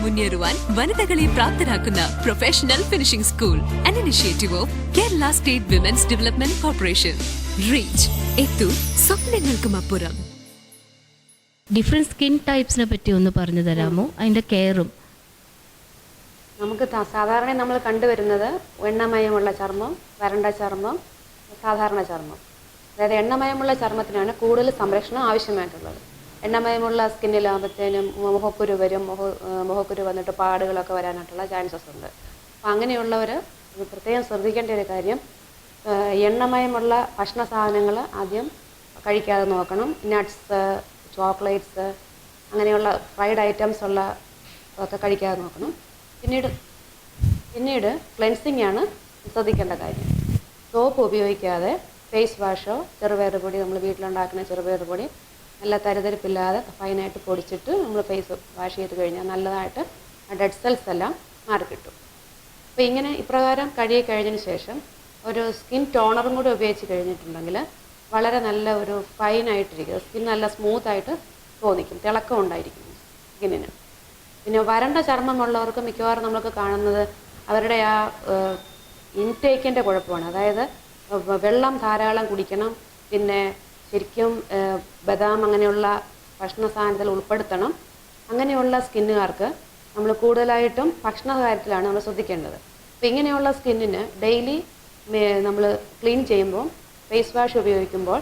മുന്നേറുവാൻ വനിതകളെ പ്രാപ്തരാക്കുന്ന professional finishing school, an initiative of Kerala State Women's Development Corporation. Reach എത്തു സ്വപ്നങ്ങൾക്കും അപ്പുറം. ഡിഫറെന്റ് സ്കിൻ ടൈപ്സിനെ പറ്റി ഒന്ന് പറഞ്ഞു തരാമോ? അതിന്റെ കെയറും. നമുക്ക് സാധാരണ നമ്മൾ കണ്ടുവരുന്നത് എണ്ണമയമുള്ള ചർമ്മം, വരണ്ട ചർമ്മം, സാധാരണ ചർമ്മം. അതായത് എണ്ണമയമുള്ള ചർമ്മത്തിനാണ് കൂടുതൽ സംരക്ഷണം ആവശ്യമായിട്ടുള്ളത്. എണ്ണമയമുള്ള സ്കിന്നിലാകുമ്പോഴത്തേനും മുഖക്കുരു വരും, മുഖക്കുരു വന്നിട്ട് പാടുകളൊക്കെ വരാനായിട്ടുള്ള ചാൻസസ് ഉണ്ട്. അപ്പം അങ്ങനെയുള്ളവർ പ്രത്യേകം ശ്രദ്ധിക്കേണ്ട ഒരു കാര്യം, എണ്ണമയമുള്ള ഭക്ഷണ സാധനങ്ങൾ ആദ്യം കഴിക്കാതെ നോക്കണം. നട്ട്സ്, ചോക്ലേറ്റ്സ്, അങ്ങനെയുള്ള ഫ്രൈഡ് ഐറ്റംസ് ഉള്ള ഒക്കെ കഴിക്കാതെ നോക്കണം. പിന്നീട് ക്ലെൻസിങ് ആണ് ശ്രദ്ധിക്കേണ്ട കാര്യം. സോപ്പ് ഉപയോഗിക്കാതെ ഫേസ് വാഷോ ചെറുപയർ പൊടി, നമ്മൾ വീട്ടിലുണ്ടാക്കുന്ന ചെറുപയർ പൊടി നല്ല തരിതരിപ്പില്ലാതെ ഫൈനായിട്ട് പൊടിച്ചിട്ട് നമ്മൾ ഫേസ് വാഷ് ചെയ്ത് കഴിഞ്ഞാൽ നല്ലതായിട്ട് ആ ഡെഡ് സെൽസ് എല്ലാം മാറിക്കിട്ടും. അപ്പോൾ ഇങ്ങനെ ഇപ്രകാരം കഴുകി കഴിഞ്ഞതിന് ശേഷം ഒരു സ്കിൻ ടോണറും കൂടി ഉപയോഗിച്ച് കഴിഞ്ഞിട്ടുണ്ടെങ്കിൽ വളരെ നല്ല ഒരു ഫൈനായിട്ടിരിക്കും. സ്കിൻ നല്ല സ്മൂത്തായിട്ട് തോന്നിക്കും, തിളക്കം ഉണ്ടായിരിക്കും സ്കിന്നിന്. പിന്നെ വരണ്ട ചർമ്മമുള്ളവർക്ക് മിക്കവാറും നമ്മൾക്ക് കാണുന്നത് അവരുടെ ആ ഇൻടേക്കിൻ്റെ കുഴപ്പമാണ്. അതായത് വെള്ളം ധാരാളം കുടിക്കണം, പിന്നെ ശരിക്കും ബദാം അങ്ങനെയുള്ള ഭക്ഷണ സാധനത്തിൽ ഉൾപ്പെടുത്തണം. അങ്ങനെയുള്ള സ്കിന്നുകാർക്ക് നമ്മൾ കൂടുതലായിട്ടും ഭക്ഷണ കാര്യത്തിലാണ് നമ്മൾ ശ്രദ്ധിക്കേണ്ടത്. അപ്പോൾ ഇങ്ങനെയുള്ള സ്കിന്നിന് ഡെയിലി നമ്മൾ ക്ലീൻ ചെയ്യുമ്പോൾ ഫേസ് വാഷ് ഉപയോഗിക്കുമ്പോൾ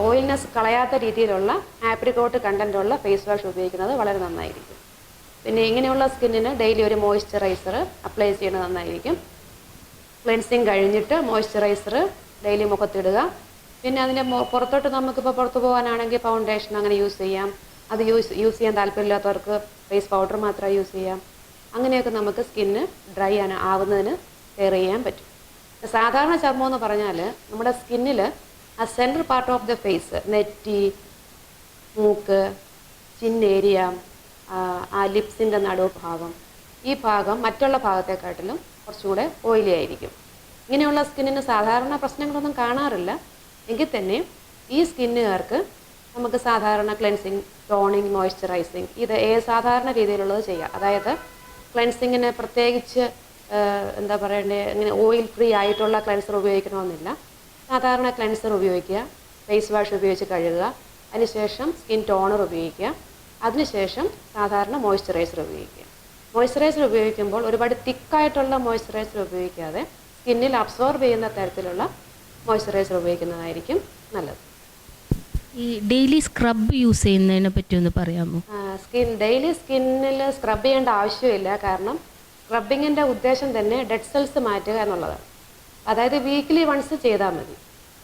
ഓയിൽനെസ് കളയാത്ത രീതിയിലുള്ള ആപ്രിക്കോട്ട് കണ്ടൻറ്റുള്ള ഫേസ് വാഷ് ഉപയോഗിക്കുന്നത് വളരെ നന്നായിരിക്കും. പിന്നെ ഇങ്ങനെയുള്ള സ്കിന്നിന് ഡെയിലി ഒരു മോയ്സ്ചറൈസർ അപ്ലൈ ചെയ്യുന്നത് നന്നായിരിക്കും. ക്ലെൻസിങ് കഴിഞ്ഞിട്ട് മോയ്സ്ചറൈസർ ഡെയിലി മുഖത്തിടുക. പിന്നെ അതിൻ്റെ പുറത്തോട്ട് നമുക്കിപ്പോൾ പുറത്ത് പോകാനാണെങ്കിൽ ഫൗണ്ടേഷൻ അങ്ങനെ യൂസ് ചെയ്യാം. അത് യൂസ് ചെയ്യാൻ താല്പര്യമില്ലാത്തവർക്ക് ഫേസ് പൗഡർ മാത്രം യൂസ് ചെയ്യാം. അങ്ങനെയൊക്കെ നമുക്ക് സ്കിന്ന് ഡ്രൈ ആവുന്നതിന് കെയർ ചെയ്യാൻ പറ്റും. സാധാരണ ചർമ്മം എന്ന് പറഞ്ഞാൽ നമ്മുടെ സ്കിന്നിൽ ആ central part of the face, നെറ്റി, മൂക്ക്, ചിൻ ഏരിയ, ആ ലിപ്സിൻ്റെ നടുവ് ഭാഗം, ഈ ഭാഗം മറ്റുള്ള ഭാഗത്തെക്കാട്ടിലും കുറച്ചുകൂടെ ഓയിലി ആയിരിക്കും. ഇങ്ങനെയുള്ള സ്കിന്നിന് സാധാരണ പ്രശ്നങ്ങളൊന്നും കാണാറില്ല. എങ്കിൽ തന്നെ ഈ സ്കിന്നുകാർക്ക് നമുക്ക് സാധാരണ ക്ലെൻസിങ്, ടോണിങ്, മോയ്സ്ചറൈസിങ് ഇത് സാധാരണ രീതിയിലുള്ളത് ചെയ്യാം. അതായത് ക്ലെൻസിങ്ങിന് പ്രത്യേകിച്ച് എന്താ പറയണ്ടേ, ഇങ്ങനെ ഓയിൽ ഫ്രീ ആയിട്ടുള്ള ക്ലെൻസർ ഉപയോഗിക്കണമെന്നില്ല. സാധാരണ ക്ലെൻസർ ഉപയോഗിക്കുക, ഫേസ് വാഷ് ഉപയോഗിച്ച് കഴുകുക, അതിനുശേഷം സ്കിൻ ടോണർ ഉപയോഗിക്കുക, അതിനുശേഷം സാധാരണ മോയ്സ്ചറൈസർ ഉപയോഗിക്കുക. മോയ്സ്ചറൈസർ ഉപയോഗിക്കുമ്പോൾ ഒരുപാട് തിക്കായിട്ടുള്ള മോയ്സ്ചറൈസർ ഉപയോഗിക്കാതെ സ്കിന്നിൽ അബ്സോർബ് ചെയ്യുന്ന തരത്തിലുള്ള മോയ്സ്ചറൈസർ ഉപയോഗിക്കുന്നതായിരിക്കും നല്ലത്. ഈ ഡെയിലി സ്ക്രബ് യൂസ് ചെയ്യുന്നതിനെ പറ്റി ഒന്ന് പറയാമോ? ഡെയിലി സ്കിന്നിൽ സ്ക്രബ് ചെയ്യേണ്ട ആവശ്യമില്ല. കാരണം സ്ക്രബിങ്ങിൻ്റെ ഉദ്ദേശം തന്നെ ഡെഡ് സെൽസ് മാറ്റുക എന്നുള്ളതാണ്. അതായത് വീക്ക്ലി വൺസ് ചെയ്താൽ മതി.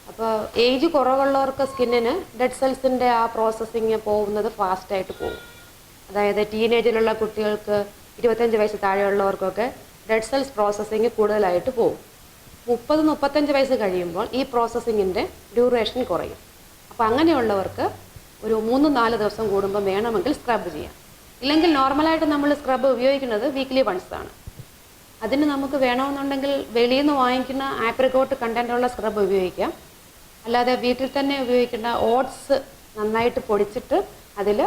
അപ്പോൾ ഏജ് കുറവുള്ളവർക്ക് സ്കിന്നിന് ഡെഡ് സെൽസിൻ്റെ ആ പ്രോസസ്സിങ് പോകുന്നത് ഫാസ്റ്റായിട്ട് പോകും. അതായത് ടീനേജിലുള്ള കുട്ടികൾക്ക്, 25 വയസ്സ് താഴെയുള്ളവർക്കൊക്കെ ഡെഡ് സെൽസ് പ്രോസസ്സിങ് കൂടുതലായിട്ട് പോകും. 30-35 വയസ്സ് കഴിയുമ്പോൾ ഈ പ്രോസസ്സിങ്ങിൻ്റെ ഡ്യൂറേഷൻ കുറയും. അപ്പോൾ അങ്ങനെയുള്ളവർക്ക് ഒരു 3-4 ദിവസം കൂടുമ്പോൾ വേണമെങ്കിൽ സ്ക്രബ് ചെയ്യാം. ഇല്ലെങ്കിൽ നോർമലായിട്ട് നമ്മൾ സ്ക്രബ് ഉപയോഗിക്കുന്നത് വീക്ക്ലി വൺസ് ആണ്. അതിന് നമുക്ക് വേണമെന്നുണ്ടെങ്കിൽ വെളിയിൽ നിന്ന് വാങ്ങിക്കുന്ന ആപ്രിക്കോട്ട് കണ്ടൻറ്റുള്ള സ്ക്രബ് ഉപയോഗിക്കാം. അല്ലാതെ വീട്ടിൽ തന്നെ ഉപയോഗിക്കുന്ന ഓട്സ് നന്നായിട്ട് പൊടിച്ചിട്ട് അതിൽ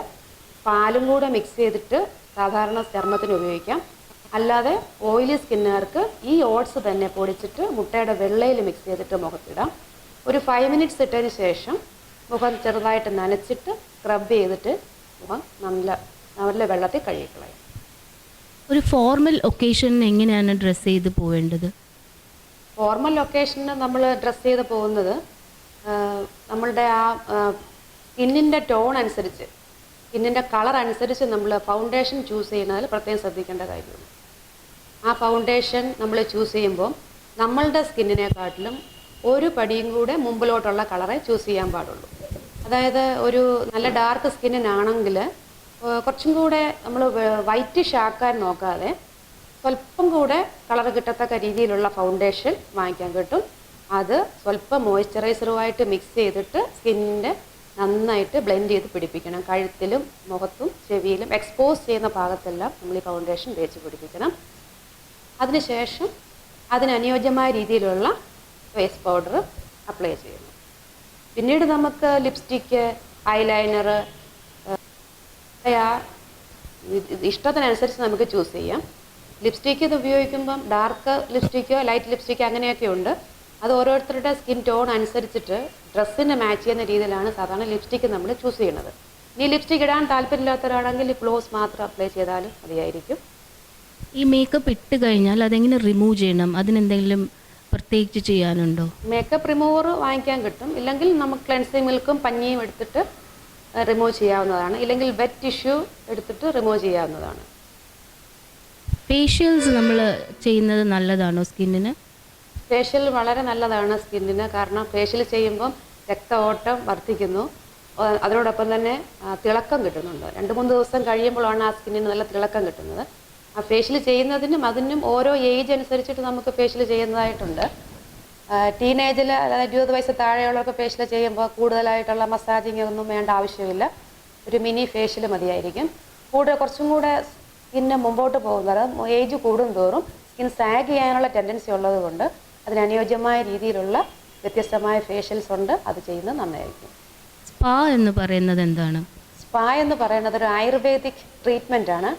പാലും കൂടെ മിക്സ് ചെയ്തിട്ട് സാധാരണ ചർമ്മത്തിന് ഉപയോഗിക്കാം. അല്ലാതെ ഓയിലി സ്കിന്നുകാർക്ക് ഈ ഓട്സ് തന്നെ പൊടിച്ചിട്ട് മുട്ടയുടെ വെള്ളയിൽ മിക്സ് ചെയ്തിട്ട് മുഖത്തിടാം. ഒരു 5 മിനിറ്റ്സ് ഇട്ടതിന് ശേഷം മുഖം ചെറുതായിട്ട് നനച്ചിട്ട് സ്ക്രബ് ചെയ്തിട്ട് മുഖം നല്ല വെള്ളത്തിൽ കഴുകിക്കളയാം. ഒരു ഫോർമൽ ഒക്കേഷന് എങ്ങനെയാണ് ഡ്രസ്സ് ചെയ്ത് പോവേണ്ടത്? ഫോർമൽ ഒക്കേഷന് നമ്മൾ ഡ്രസ്സ് ചെയ്ത് പോകുന്നത് നമ്മളുടെ ആ സ്കിന്നിൻ്റെ ടോൺ അനുസരിച്ച്, സ്കിന്നിൻ്റെ കളർ അനുസരിച്ച് നമ്മൾ ഫൗണ്ടേഷൻ ചൂസ് ചെയ്യുന്നതിൽ പ്രത്യേകം ശ്രദ്ധിക്കേണ്ട കാര്യമുണ്ട്. ആ ഫൗണ്ടേഷൻ നമ്മൾ ചൂസ് ചെയ്യുമ്പോൾ നമ്മളുടെ സ്കിന്നിനെക്കാട്ടിലും ഒരു പടിയും കൂടെ മുമ്പിലോട്ടുള്ള കളറെ ചൂസ് ചെയ്യാൻ പാടുള്ളൂ. അതായത് ഒരു നല്ല ഡാർക്ക് സ്കിന്നിനാണെങ്കിൽ കുറച്ചും കൂടെ നമ്മൾ വൈറ്റിഷ് ആക്കാൻ നോക്കാതെ സ്വല്പം കൂടെ കളർ കിട്ടത്തക്ക രീതിയിലുള്ള ഫൗണ്ടേഷൻ വാങ്ങിക്കാൻ കിട്ടും. അത് സ്വല്പം മോയ്സ്ചറൈസറുമായിട്ട് മിക്സ് ചെയ്തിട്ട് സ്കിന്നിൻ്റെ നന്നായിട്ട് ബ്ലെൻഡ് ചെയ്ത് പിടിപ്പിക്കണം. കഴുത്തിലും മുഖത്തും ചെവിയിലും എക്സ്പോസ് ചെയ്യുന്ന ഭാഗത്തെല്ലാം നമ്മൾ ഈ ഫൗണ്ടേഷൻ തേച്ച് പിടിപ്പിക്കണം. അതിനുശേഷം അതിനനുയോജ്യമായ രീതിയിലുള്ള ഫേസ് പൗഡർ അപ്ലൈ ചെയ്യണം. പിന്നീട് നമുക്ക് ലിപ്സ്റ്റിക്ക്, ഐലൈനർ, ഇഷ്ടത്തിനനുസരിച്ച് നമുക്ക് ചൂസ് ചെയ്യാം. ലിപ്സ്റ്റിക്ക് ഇത് ഉപയോഗിക്കുമ്പം ഡാർക്ക് ലിപ്സ്റ്റിക്കോ ലൈറ്റ് ലിപ്സ്റ്റിക്കോ അങ്ങനെയൊക്കെ ഉണ്ട്. അത് ഓരോരുത്തരുടെ സ്കിൻ ടോൺ അനുസരിച്ചിട്ട് ഡ്രസ്സിന് മാച്ച് ചെയ്യുന്ന രീതിയിലാണ് സാധാരണ ലിപ്സ്റ്റിക്ക് നമ്മൾ ചൂസ് ചെയ്യുന്നത്. ഇനി ലിപ്സ്റ്റിക്ക് ഇടാൻ താല്പര്യമില്ലാത്തവരാണെങ്കിൽ ഗ്ലോസ് മാത്രം അപ്ലൈ ചെയ്താലും മതിയായിരിക്കും. ഈ മേക്കപ്പ് ഇട്ട് കഴിഞ്ഞാൽ അതെങ്ങനെ റിമൂവ് ചെയ്യണം? അതിനെന്തെങ്കിലും പ്രത്യേകിച്ച് ചെയ്യാനുണ്ടോ? മേക്കപ്പ് റിമൂവർ വാങ്ങിക്കാൻ കിട്ടും. ഇല്ലെങ്കിൽ നമുക്ക് ക്ലെൻസിങ് മിൽക്കും പഞ്ഞിയും എടുത്തിട്ട് റിമൂവ് ചെയ്യാവുന്നതാണ്. ഇല്ലെങ്കിൽ വെറ്റ് ടിഷ്യൂ എടുത്തിട്ട് റിമൂവ് ചെയ്യാവുന്നതാണ്. ഫേഷ്യൽസ് നമ്മൾ ചെയ്യുന്നത് നല്ലതാണോ സ്കിന്നിന്? ഫേഷ്യൽ വളരെ നല്ലതാണ് സ്കിന്നിന്. കാരണം ഫേഷ്യൽ ചെയ്യുമ്പം രക്ത ഓട്ടം വർദ്ധിക്കുന്നു. അതിനോടൊപ്പം തന്നെ തിളക്കം കിട്ടുന്നുണ്ട്. 2-3 ദിവസം കഴിയുമ്പോഴാണ് ആ സ്കിന്നിന് നല്ല തിളക്കം കിട്ടുന്നത്. ആ ഫേഷ്യൽ ചെയ്യുന്നതിനും അതിനും ഓരോ ഏജ് അനുസരിച്ചിട്ട് നമുക്ക് ഫേഷ്യൽ ചെയ്യുന്നതായിട്ടുണ്ട്. ടീനേജിൽ, അതായത് 20 വയസ്സ് താഴെയുള്ളവർക്ക് ഫേഷ്യൽ ചെയ്യുമ്പോൾ കൂടുതലായിട്ടുള്ള മസാജിങ് ഒന്നും വേണ്ട ആവശ്യമില്ല. ഒരു മിനി ഫേഷ്യൽ മതിയായിരിക്കും. കുറച്ചും കൂടെ സ്കിന്ന് മുമ്പോട്ട് പോകുന്നത് ഏജ് കൂടും തോറും സ്കിൻ സാഗ് ചെയ്യാനുള്ള ടെൻഡൻസി ഉള്ളത് കൊണ്ട് അതിനനുയോജ്യമായ രീതിയിലുള്ള വ്യത്യസ്തമായ ഫേഷ്യൽസ് ഉണ്ട്. അത് ചെയ്യുന്നത് നന്നായിരിക്കും. സ്പാ എന്ന് പറയുന്നത് എന്താണ്? സ്പാ എന്ന് പറയുന്നത് ഒരു ആയുർവേദിക് ട്രീറ്റ്മെൻ്റ് ആണ്.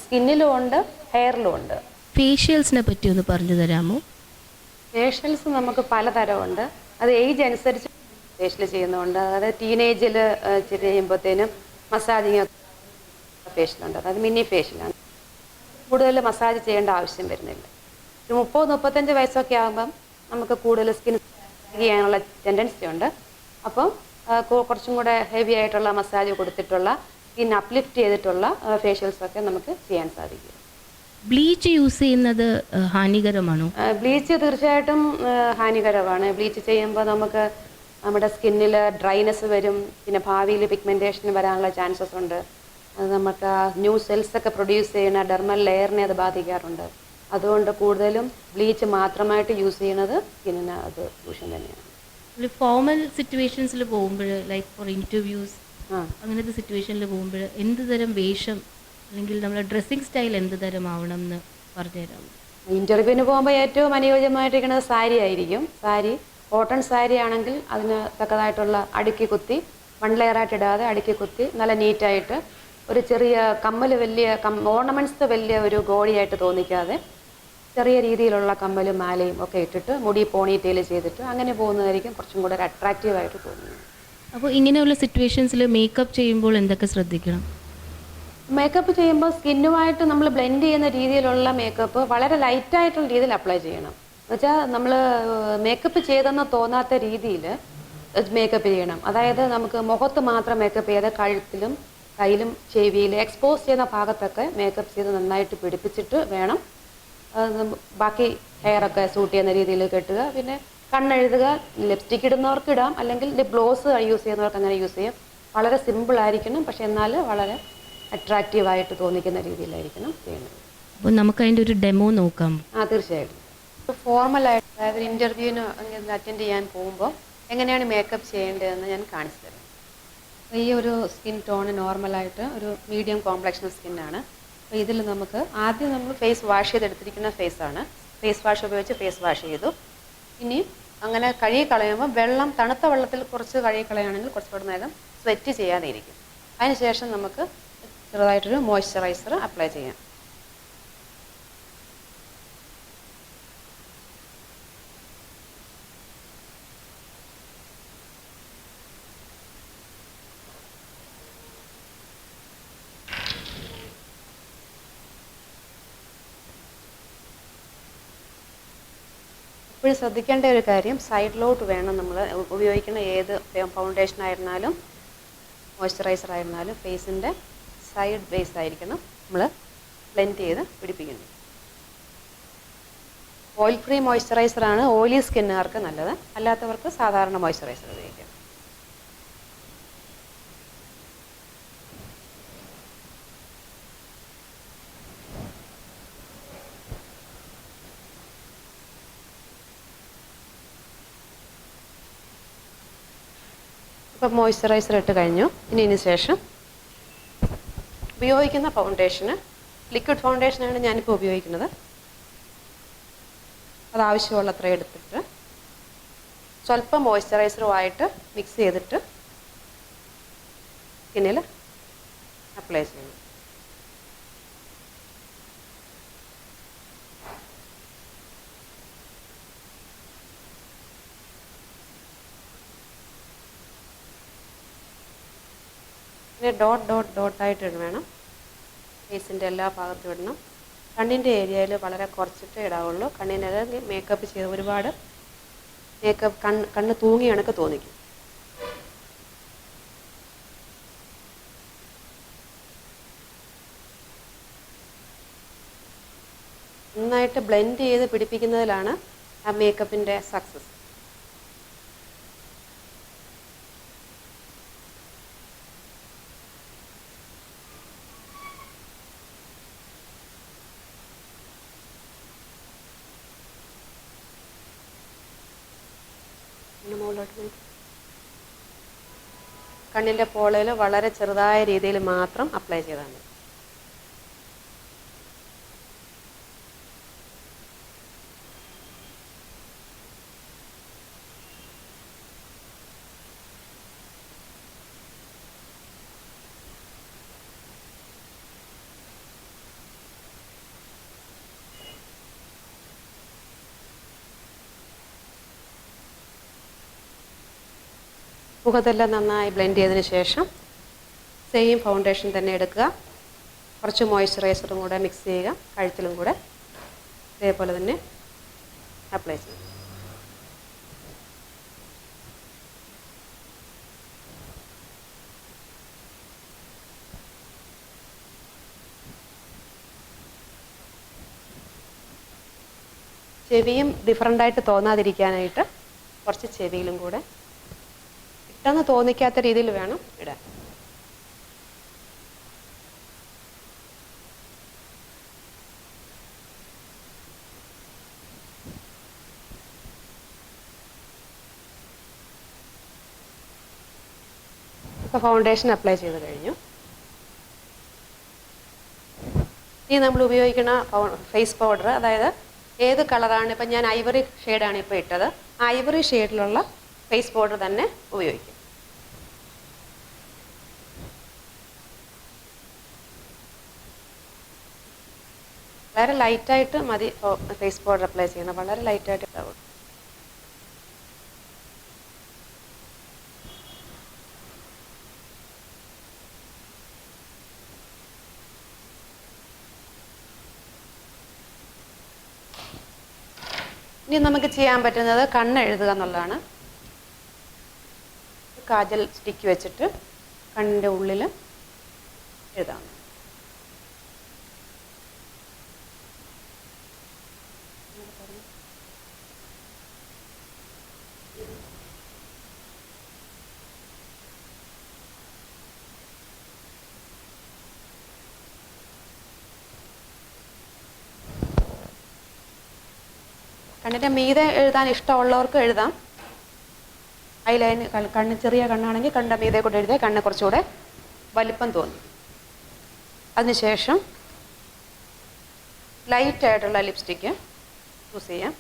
സ്കിന്നിലും ഉണ്ട്, ഹെയറിലും ഉണ്ട്. ഫേഷ്യൽസിനെ പറ്റി ഒന്ന് പറഞ്ഞു തരാമോ? ഫേഷ്യൽസ് നമുക്ക് പലതരമുണ്ട്. അത് ഏജ് അനുസരിച്ച് ഫേഷ്യൽ ചെയ്യുന്നുണ്ട്. അതായത് ടീനേജിൽ ചെയ്യുമ്പോഴത്തേനും മസാജിങ് ഫേഷ്യലുണ്ട്. അതായത് മിനി ഫേഷ്യലാണ്. കൂടുതൽ മസാജ് ചെയ്യേണ്ട ആവശ്യം വരുന്നില്ല. ഒരു 30-35 വയസ്സൊക്കെ ആകുമ്പം നമുക്ക് കൂടുതൽ സ്കിൻ ചെയ്യാനുള്ള ടെൻഡൻസി ഉണ്ട്. അപ്പം കുറച്ചും കൂടെ ഹെവി ആയിട്ടുള്ള മസാജ് കൊടുത്തിട്ടുള്ള സ്കിൻ അപ്ലിഫ്റ്റ് ചെയ്തിട്ടുള്ള ഫേഷ്യൽസൊക്കെ നമുക്ക് ചെയ്യാൻ സാധിക്കും. ബ്ലീച്ച് യൂസ് ചെയ്യുന്നത് ഹാനികരമാണോ? ബ്ലീച്ച് തീർച്ചയായിട്ടും ഹാനികരമാണ്. ബ്ലീച്ച് ചെയ്യുമ്പോൾ നമുക്ക് നമ്മുടെ സ്കിന്നിൽ ഡ്രൈനെസ് വരും. പിന്നെ ഭാവിയിൽ പിഗ്മെൻറ്റേഷൻ വരാനുള്ള ചാൻസസ് ഉണ്ട്. അത് നമുക്ക് ന്യൂ സെൽസൊക്കെ പ്രൊഡ്യൂസ് ചെയ്യുന്ന ഡെർമൽ ലെയറിനെ അത് ബാധിക്കാറുണ്ട്. അതുകൊണ്ട് കൂടുതലും ബ്ലീച്ച് മാത്രമായിട്ട് യൂസ് ചെയ്യുന്നത് സ്കിന്നിന് അത് ദൂഷ്യം തന്നെയാണ്. ഫോർമൽ സിറ്റുവേഷൻസിൽ പോകുമ്പോൾ, ലൈക്ക് ഫോർ ഇൻ്റർവ്യൂസ് അങ്ങനത്തെ സിറ്റുവേഷനിൽ പോകുമ്പോൾ എന്ത് തരം വേഷം അല്ലെങ്കിൽ നമ്മുടെ ഡ്രസ്സിങ് സ്റ്റൈൽ എന്ത് തരം ആവണം എന്ന് പറഞ്ഞുതരാം. ഇൻ്റർവ്യൂവിന് പോകുമ്പോൾ ഏറ്റവും അനുയോജ്യമായിട്ടിരിക്കുന്നത് സാരി ആയിരിക്കും. സാരി, കോട്ടൺ സാരി ആണെങ്കിൽ അതിന് തക്കതായിട്ടുള്ള അടുക്കി കുത്തി, 1 ലെയറായിട്ട് ഇടാതെ അടുക്കി കുത്തി നല്ല നീറ്റായിട്ട് ഒരു ചെറിയ കമ്മൽ, വലിയ ഓർണമെൻറ്റ്സ് വലിയ ഒരു ഗോളിയായിട്ട് തോന്നിക്കാതെ ചെറിയ രീതിയിലുള്ള കമ്മലും മാലയും ഒക്കെ ഇട്ടിട്ട് മുടി പോണി ടെയിൽ ചെയ്തിട്ട് അങ്ങനെ പോകുന്നതായിരിക്കും കുറച്ചും കൂടെ ഒരു അട്രാക്റ്റീവായിട്ട് തോന്നുന്നത്. അപ്പോൾ ഇങ്ങനെയുള്ള സിറ്റുവേഷൻസിൽ മേക്കപ്പ് ചെയ്യുമ്പോൾ എന്തൊക്കെ ശ്രദ്ധിക്കണം? മേക്കപ്പ് ചെയ്യുമ്പോൾ സ്കിന്നുമായിട്ട് നമ്മൾ ബ്ലെൻഡ് ചെയ്യുന്ന രീതിയിലുള്ള മേക്കപ്പ് വളരെ ലൈറ്റായിട്ടുള്ള രീതിയിൽ അപ്ലൈ ചെയ്യണം. എന്നുവെച്ചാൽ നമ്മൾ മേക്കപ്പ് ചെയ്തെന്ന് തോന്നാത്ത രീതിയിൽ മേക്കപ്പ് ചെയ്യണം. അതായത് നമുക്ക് മുഖത്ത് മാത്രം മേക്കപ്പ് ചെയ്ത് കഴുത്തിലും കയ്യിലും ചെവിയിൽ എക്സ്പോസ് ചെയ്യുന്ന ഭാഗത്തൊക്കെ മേക്കപ്പ് ചെയ്ത് നന്നായിട്ട് പിടിപ്പിച്ചിട്ട് വേണം ബാക്കി ഹെയറൊക്കെ സൂട്ട് ചെയ്യുന്ന രീതിയിൽ കെട്ടുക. പിന്നെ കണ്ണെഴുതുക. ലിപ്സ്റ്റിക്ക് ഇടുന്നവർക്ക് ഇടാം, അല്ലെങ്കിൽ ലിപ് ഗ്ലോസ് യൂസ് ചെയ്യുന്നവർക്ക് അങ്ങനെ യൂസ് ചെയ്യാം. വളരെ സിമ്പിളായിരിക്കണം, പക്ഷെ എന്നാൽ വളരെ അട്രാക്റ്റീവായിട്ട് തോന്നിക്കുന്ന രീതിയിലായിരിക്കണം ചെയ്യുന്നത്. അപ്പോൾ നമുക്ക് അതിൻ്റെ ഒരു ഡെമോ നോക്കാം. തീർച്ചയായിട്ടും. ഫോർമലായിട്ട്, അതായത് ഇൻ്റർവ്യൂവിന് അറ്റൻഡ് ചെയ്യാൻ പോകുമ്പോൾ എങ്ങനെയാണ് മേക്കപ്പ് ചെയ്യേണ്ടതെന്ന് ഞാൻ കാണിച്ചു തരാം. ഈ ഒരു സ്കിൻ ടോൺ നോർമലായിട്ട് ഒരു മീഡിയം കോംപ്ലക്ഷൻ സ്കിന്നാണ്. അപ്പോൾ ഇതിൽ നമുക്ക് ആദ്യം നമ്മൾ ഫേസ് വാഷ് ചെയ്തെടുത്തിരിക്കുന്ന ഫേസാണ്. ഫേസ് വാഷ് ഉപയോഗിച്ച് ഫേസ് വാഷ് ചെയ്തു. ഇനി അങ്ങനെ കഴുകി കളയുമ്പോൾ തണുത്ത വെള്ളത്തിൽ കുറച്ച് കഴുകി കളയുകയാണെങ്കിൽ കുറച്ചുകൂടെ നേരം സ്വെറ്റ് ചെയ്യാതെ ഇരിക്കും. അതിനുശേഷം നമുക്ക് ചെറുതായിട്ടൊരു മോയ്സ്ചറൈസർ അപ്ലൈ ചെയ്യാം. എപ്പോഴും ശ്രദ്ധിക്കേണ്ട ഒരു കാര്യം, സൈഡിലോട്ട് വേണം നമ്മൾ ഉപയോഗിക്കുന്ന ഏത് ഫൗണ്ടേഷൻ ആയിരുന്നാലും മോയ്സ്ചറൈസർ ആയിരുന്നാലും ഫേസിൻ്റെ സൈഡ് ബേസ് ആയിരിക്കണം നമ്മൾ ബ്ലെൻഡ് ചെയ്ത് പിടിപ്പിക്കുന്നത്. ഓയിൽ ഫ്രീ മോയ്സ്ചറൈസറാണ് ഓയിലി സ്കിന്നുകാർക്ക് നല്ലത്. അല്ലാത്തവർക്ക് സാധാരണ മോയ്സ്ചറൈസർ ഉപയോഗിക്കാം. ഇപ്പം മോയ്സ്ചറൈസർ ഇട്ട് കഴിഞ്ഞു. ഇതിന് ശേഷം ഉപയോഗിക്കുന്ന ഫൗണ്ടേഷന് ലിക്വിഡ് ഫൗണ്ടേഷനാണ് ഞാനിപ്പോൾ ഉപയോഗിക്കുന്നത്. അത് ആവശ്യമുള്ളത്ര എടുത്തിട്ട് സ്വല്പം മോയ്സ്ചറൈസറുമായിട്ട് മിക്സ് ചെയ്തിട്ട് സ്കിന്നിൽ അപ്ലൈ ചെയ്യണം. പിന്നെ ഡോട്ടായിട്ട് വേണം ഫേസിൻ്റെ എല്ലാ ഭാഗത്തും ഇടണം. കണ്ണിൻ്റെ ഏരിയയിൽ വളരെ കുറച്ചിട്ടേ ഇടാവുള്ളൂ. കണ്ണിന് മേക്കപ്പ് ചെയ്ത് ഒരുപാട് മേക്കപ്പ് കണ്ണ് തൂങ്ങി കണക്ക് തോന്നിക്കും. നന്നായിട്ട് ബ്ലെൻഡ് ചെയ്ത് പിടിപ്പിക്കുന്നതിലാണ് ആ മേക്കപ്പിൻ്റെ സക്സസ്. കണ്ണിൻ്റെ പോളയിൽ വളരെ ചെറുതായ രീതിയിൽ മാത്രം അപ്ലൈ ചെയ്താൽ മതി. മുഖത്തെല്ലാം നന്നായി ബ്ലെൻഡ് ചെയ്തതിന് ശേഷം സെയിം ഫൗണ്ടേഷൻ തന്നെ എടുക്കുക. കുറച്ച് മോയ്സ്ചറൈസറും കൂടെ മിക്സ് ചെയ്യുക. കഴുത്തിലും കൂടെ ഇതേപോലെ തന്നെ അപ്ലൈ ചെയ്യുക. ചെവിയും ഡിഫറൻ്റായിട്ട് തോന്നാതിരിക്കാനായിട്ട് കുറച്ച് ചെവിയിലും കൂടെ പെട്ടെന്ന് തോന്നിക്കാത്ത രീതിയിൽ വേണം ഇടാൻ. ഇപ്പോൾ ഫൗണ്ടേഷൻ അപ്ലൈ ചെയ്ത് കഴിഞ്ഞു. ഇനി നമ്മൾ ഉപയോഗിക്കുന്ന ഫേസ് പൗഡർ, അതായത് ഏത് കളറാണ്, ഇപ്പം ഞാൻ ഐവറി ഷെയ്ഡാണ് ഇപ്പോൾ ഇട്ടത്, ആ ഐവറി ഷെയ്ഡിലുള്ള ഫേസ് പൗഡർ തന്നെ ഉപയോഗിക്കും. വളരെ ലൈറ്റായിട്ട് മതി ഫേസ് പൗഡർ അപ്ലൈ ചെയ്യണം. വളരെ ലൈറ്റായിട്ട് ഇട്ടാവും. ഇനി നമുക്ക് ചെയ്യാൻ പറ്റുന്നത് കണ്ണ് എഴുതുക എന്നുള്ളതാണ്. കാജൽ സ്റ്റിക്ക് വെച്ചിട്ട് കണ്ണിൻ്റെ ഉള്ളിൽ എഴുതാം. കണ്ണിൻ്റെ മീതെ എഴുതാൻ ഇഷ്ടമുള്ളവർക്ക് എഴുതാം. ഐലൈൻ കണ്ണ് ചെറിയ കണ്ണാണെങ്കിൽ കണ്ണിൻ്റെ മീതെ കൂടെ എഴുതിയാൽ കണ്ണ് കുറച്ചുകൂടെ വലിപ്പം തോന്നും. അതിനുശേഷം ലൈറ്റായിട്ടുള്ള ലിപ്സ്റ്റിക്ക് ചൂസ് ചെയ്യാം.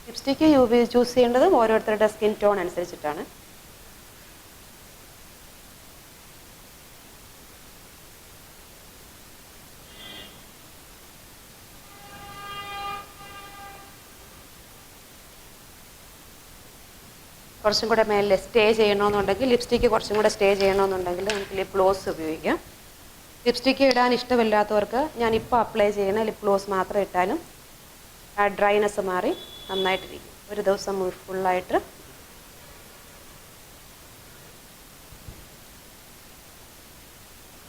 ലിപ്സ്റ്റിക്ക് ചൂസ് ചെയ്യേണ്ടത് ഓരോരുത്തരുടെ സ്കിൻ ടോൺ അനുസരിച്ചിട്ടാണ്. കുറച്ചും കൂടെ മേലെ സ്റ്റേ ചെയ്യണമെന്നുണ്ടെങ്കിൽ, ലിപ്സ്റ്റിക്ക് കുറച്ചും കൂടെ സ്റ്റേ ചെയ്യണമെന്നുണ്ടെങ്കിൽ നമുക്ക് ലിപ് ഗ്ലോസ് ഉപയോഗിക്കാം. ലിപ്സ്റ്റിക്ക് ഇടാൻ ഇഷ്ടമില്ലാത്തവർക്ക് ഞാനിപ്പോൾ അപ്ലൈ ചെയ്യുന്ന ലിപ് ഗ്ലോസ് മാത്രം ഇട്ടാലും ആ ഡ്രൈനെസ് മാറി നന്നായിട്ടിരിക്കും. ഒരു ദിവസം ഫുള്ളായിട്ട്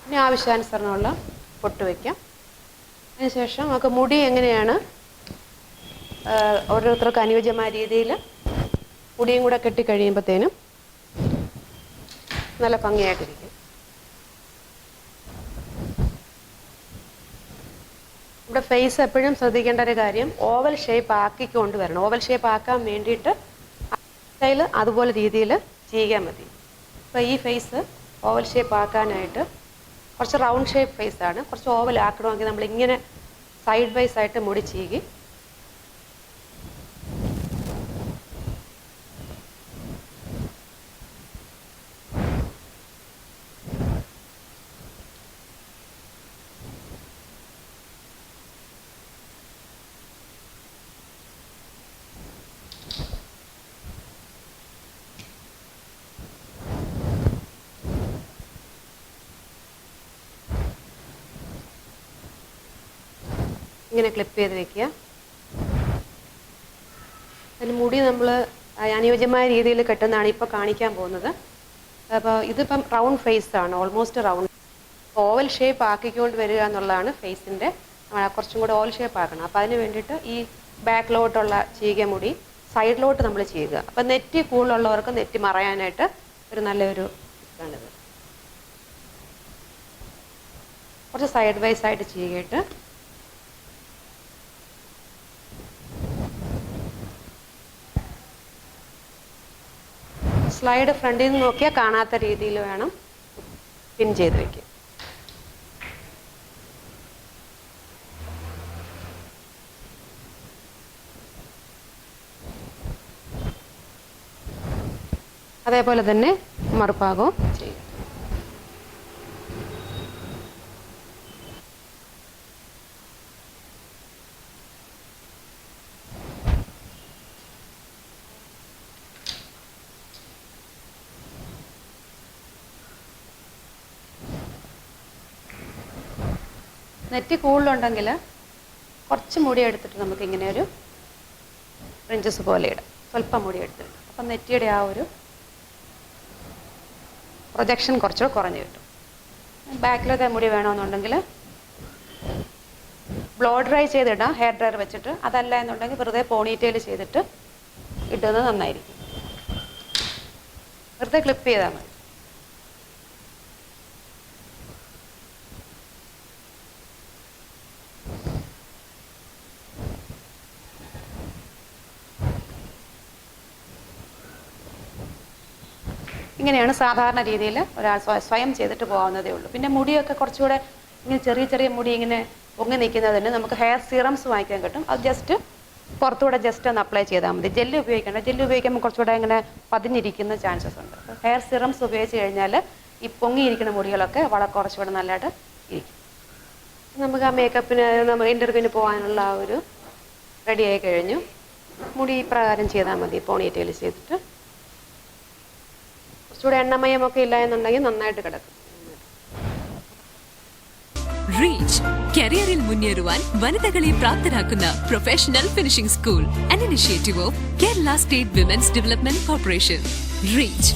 ഇനി ആവശ്യാനുസരണമുള്ള പൊട്ട് വയ്ക്കാം. അതിനുശേഷം നമുക്ക് മുടി എങ്ങനെയാണ് ഓരോരുത്തർക്ക് അനുയോജ്യമായ രീതിയിൽ മുടിയും കൂടെ കെട്ടിക്കഴിയുമ്പോഴത്തേനും നല്ല ഭംഗിയായിട്ടിരിക്കും. ഇവിടെ ഫേസ് എപ്പോഴും ശ്രദ്ധിക്കേണ്ട ഒരു കാര്യം, ഓവൽ ഷേപ്പ് ആക്കിക്കൊണ്ട് വരണം. ഓവൽ ഷേപ്പ് ആക്കാൻ വേണ്ടിയിട്ട് സ്റ്റൈൽ അതുപോലെ രീതിയിൽ ചെയ്യാൻ മതി. അപ്പോൾ ഈ ഫേസ് ഓവൽ ഷേപ്പ് ആക്കാനായിട്ട് കുറച്ച് റൗണ്ട് ഷേപ്പ് ഫേസാണ്. കുറച്ച് ഓവൽ ആക്കണമെങ്കിൽ നമ്മളിങ്ങനെ സൈഡ് വൈസ് ആയിട്ട് മുടി ചീകി ഇങ്ങനെ ക്ലിപ്പ് ചെയ്ത് വെക്കുക. അതിന് മുടി നമ്മൾ അനുയോജ്യമായ രീതിയിൽ കെട്ടുന്നതാണ് ഇപ്പോൾ കാണിക്കാൻ പോകുന്നത്. അപ്പോൾ ഇതിപ്പം റൗണ്ട് ഫേസ് ആണ്, ഓൾമോസ്റ്റ് റൗണ്ട്. ഓവൽ ഷേപ്പ് ആക്കിക്കൊണ്ട് വരിക എന്നുള്ളതാണ് ഫേസിൻ്റെ. കുറച്ചും കൂടെ ഓവൽ ഷേപ്പ് ആക്കണം. അപ്പോൾ അതിന് വേണ്ടിയിട്ട് ഈ ബാക്കിലോട്ടുള്ള ചീകിയ മുടി സൈഡിലോട്ട് നമ്മൾ ചെയ്യുക. അപ്പം നെറ്റി കൂടുതലുള്ളവർക്ക് നെറ്റി മറയാനായിട്ട് ഒരു നല്ലൊരു ഇതാണിത്. കുറച്ച് സൈഡ് വൈസ് ആയിട്ട് ചെയ്തിട്ട് സ്ലൈഡ് ഫ്രണ്ടിൽ നിന്ന് നോക്കിയാൽ കാണാത്ത രീതിയിൽ വേണം പിൻ ചെയ്ത് വയ്ക്കുക. അതേപോലെ തന്നെ മറുഭാഗവും ചെയ്യും. നെറ്റി കൂടുതലുണ്ടെങ്കിൽ കുറച്ച് മുടി എടുത്തിട്ട് നമുക്ക് ഇങ്ങനെ ഒരു ഫ്രിഞ്ചസ് പോലെ ഇടാം. സ്വല്പം മുടി എടുത്തിട്ട് അപ്പം നെറ്റിയുടെ ആ ഒരു പ്രൊജക്ഷൻ കുറച്ചുകൂടെ കുറഞ്ഞു കിട്ടും. ബാക്കിലൊക്കെ മുടി വേണമെന്നുണ്ടെങ്കിൽ ബ്ലോ ഡ്രൈ ചെയ്തിടാം, ഹെയർ ഡ്രയർ വെച്ചിട്ട്. അതല്ല എന്നുണ്ടെങ്കിൽ വെറുതെ പോണിറ്റെയിൽ ചെയ്തിട്ട് ഇടുന്നത് നന്നായിരിക്കും. വെറുതെ ക്ലിപ്പ് ചെയ്താൽ മതി. ഇങ്ങനെയാണ് സാധാരണ രീതിയിൽ ഒരാൾ സ്വയം ചെയ്തിട്ട് പോകാവുന്നതേ ഉള്ളൂ. പിന്നെ മുടിയൊക്കെ കുറച്ചുകൂടെ ഇങ്ങനെ ചെറിയ ചെറിയ മുടി ഇങ്ങനെ പൊങ്ങി നിൽക്കുന്നതിന് നമുക്ക് ഹെയർ സീറംസ് വാങ്ങിക്കാൻ കിട്ടും. അത് ജസ്റ്റ് പുറത്തുകൂടെ ജസ്റ്റ് ഒന്ന് അപ്ലൈ ചെയ്താൽ മതി. ജെല്ല് ഉപയോഗിക്കേണ്ട. ജെല്ല് ഉപയോഗിക്കുമ്പോൾ കുറച്ചുകൂടെ ഇങ്ങനെ പതിഞ്ഞിരിക്കുന്ന ചാൻസസ് ഉണ്ട്. ഹെയർ സീറംസ് ഉപയോഗിച്ച് കഴിഞ്ഞാൽ ഈ പൊങ്ങിയിരിക്കുന്ന മുടികളൊക്കെ വളരെ കുറച്ചുകൂടെ നല്ലതായിട്ട് ഇരിക്കും. നമുക്ക് ആ മേക്കപ്പിന് നമ്മൾ ഇൻ്റർവ്യൂവിന് പോകാനുള്ള ആ ഒരു റെഡിയായി കഴിഞ്ഞു. മുടി പ്രകാരം ചെയ്താൽ മതി, പോണിറ്റെയിൽ ചെയ്തിട്ട്. കുറച്ചുകൂടെ എണ്ണമയമൊക്കെ ഇല്ല എന്നുണ്ടെങ്കിൽ നന്നായിട്ട് കിടക്കും. റീച്ച് കരിയറിൽ മുന്നേറുവാൻ വനിതകളെ പ്രാപ്തരാക്കുന്ന professional finishing school, an initiative of Kerala State Women's Development Corporation. Reach